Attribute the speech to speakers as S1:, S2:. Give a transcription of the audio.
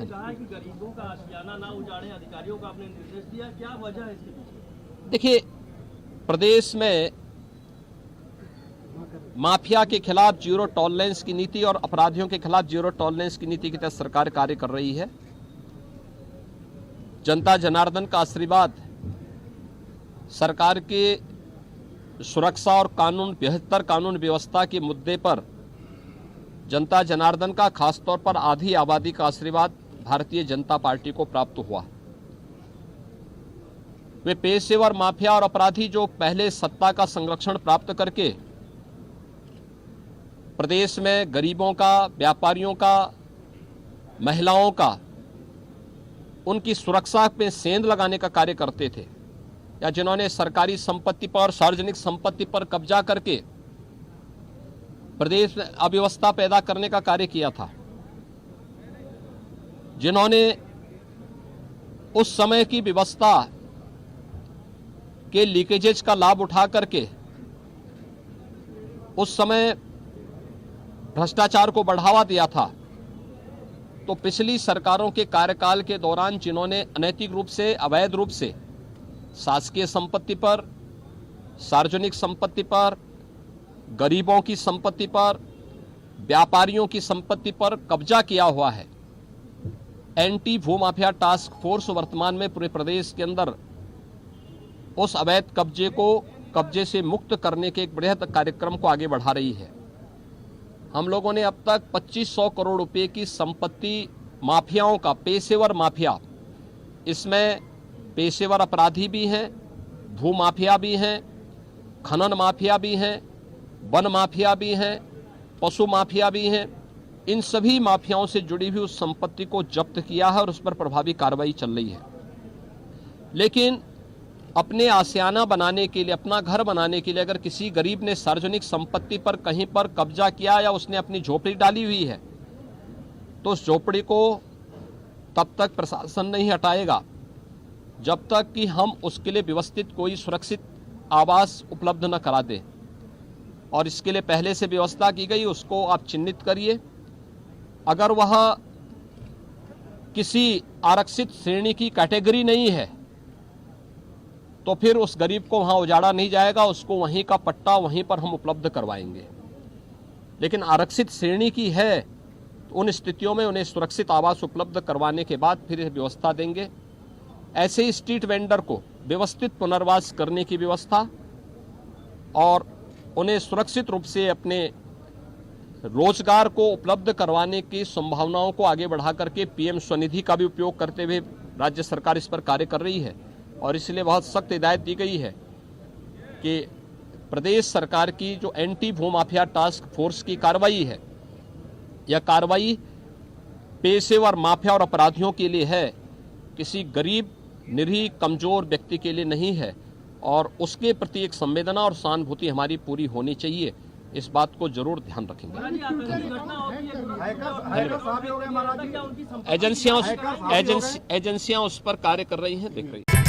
S1: आपने कहा है कि गरीबों का आशियाना ना उजाड़े, अधिकारियों को आपने निर्देश दिया, क्या वजह है इसके पीछे?
S2: देखिए, प्रदेश में माफिया के खिलाफ जीरो टॉलरेंस की नीति और अपराधियों के खिलाफ जीरो टॉलरेंस की नीति के तहत सरकार कार्य कर रही है। जनता जनार्दन का आशीर्वाद सरकार के सुरक्षा और बेहतर कानून व्यवस्था के मुद्दे पर जनता जनार्दन का, खासतौर पर आधी आबादी का आशीर्वाद भारतीय जनता पार्टी को प्राप्त हुआ। वे पेशेवर माफिया और अपराधी जो पहले सत्ता का संरक्षण प्राप्त करके प्रदेश में गरीबों का, व्यापारियों का, महिलाओं का, उनकी सुरक्षा पे सेंध लगाने का कार्य करते थे, या जिन्होंने सरकारी संपत्ति पर, सार्वजनिक संपत्ति पर कब्जा करके प्रदेश में अव्यवस्था पैदा करने का कार्य किया था, जिन्होंने उस समय की व्यवस्था के लीकेजेज का लाभ उठा करके उस समय भ्रष्टाचार को बढ़ावा दिया था, तो पिछली सरकारों के कार्यकाल के दौरान जिन्होंने अनैतिक रूप से, अवैध रूप से शासकीय संपत्ति पर, सार्वजनिक संपत्ति पर, गरीबों की संपत्ति पर, व्यापारियों की संपत्ति पर कब्जा किया हुआ है, एंटी भूमाफिया टास्क फोर्स वर्तमान में पूरे प्रदेश के अंदर उस अवैध कब्जे से मुक्त करने के एक बृहद कार्यक्रम को आगे बढ़ा रही है। हम लोगों ने अब तक 2500 करोड़ रुपए की संपत्ति माफियाओं का, पेशेवर माफिया, इसमें पेशेवर अपराधी भी हैं, भूमाफिया भी हैं, खनन माफिया भी हैं, वन माफिया भी हैं, पशु माफिया भी हैं, इन सभी माफियाओं से जुड़ी हुई उस संपत्ति को जब्त किया है और उस पर प्रभावी कार्रवाई चल रही है। लेकिन अपने आशियाना बनाने के लिए, अपना घर बनाने के लिए अगर किसी गरीब ने सार्वजनिक संपत्ति पर कहीं पर कब्जा किया या उसने अपनी झोपड़ी डाली हुई है, तो उस झोपड़ी को तब तक प्रशासन नहीं हटाएगा जब तक कि हम उसके लिए व्यवस्थित कोई सुरक्षित आवास उपलब्ध न करा दें। और इसके लिए पहले से व्यवस्था की गई, उसको आप चिन्हित करिए। अगर वह किसी आरक्षित श्रेणी की कैटेगरी नहीं है तो फिर उस गरीब को वहां उजाड़ा नहीं जाएगा, उसको वहीं का पट्टा वहीं पर हम उपलब्ध करवाएंगे। लेकिन आरक्षित श्रेणी की है तो उन स्थितियों में उन्हें सुरक्षित आवास उपलब्ध करवाने के बाद फिर व्यवस्था देंगे। ऐसे ही स्ट्रीट वेंडर को व्यवस्थित पुनर्वास करने की व्यवस्था और उन्हें सुरक्षित रूप से अपने रोजगार को उपलब्ध करवाने की संभावनाओं को आगे बढ़ा करके पीएम स्वनिधि का भी उपयोग करते हुए राज्य सरकार इस पर कार्य कर रही है। और इसलिए बहुत सख्त हिदायत दी गई है कि प्रदेश सरकार की जो एंटी भूमाफिया टास्क फोर्स की कार्रवाई है, यह कार्रवाई पेशेवर माफिया और अपराधियों के लिए है, किसी गरीब, निरीह, कमजोर व्यक्ति के लिए नहीं है। और उसके प्रति एक संवेदना और सहानुभूति हमारी पूरी होनी चाहिए, इस बात को जरूर ध्यान रखेंगे। एजेंसियां उस पर कार्य कर रही हैं, देख रही हैं।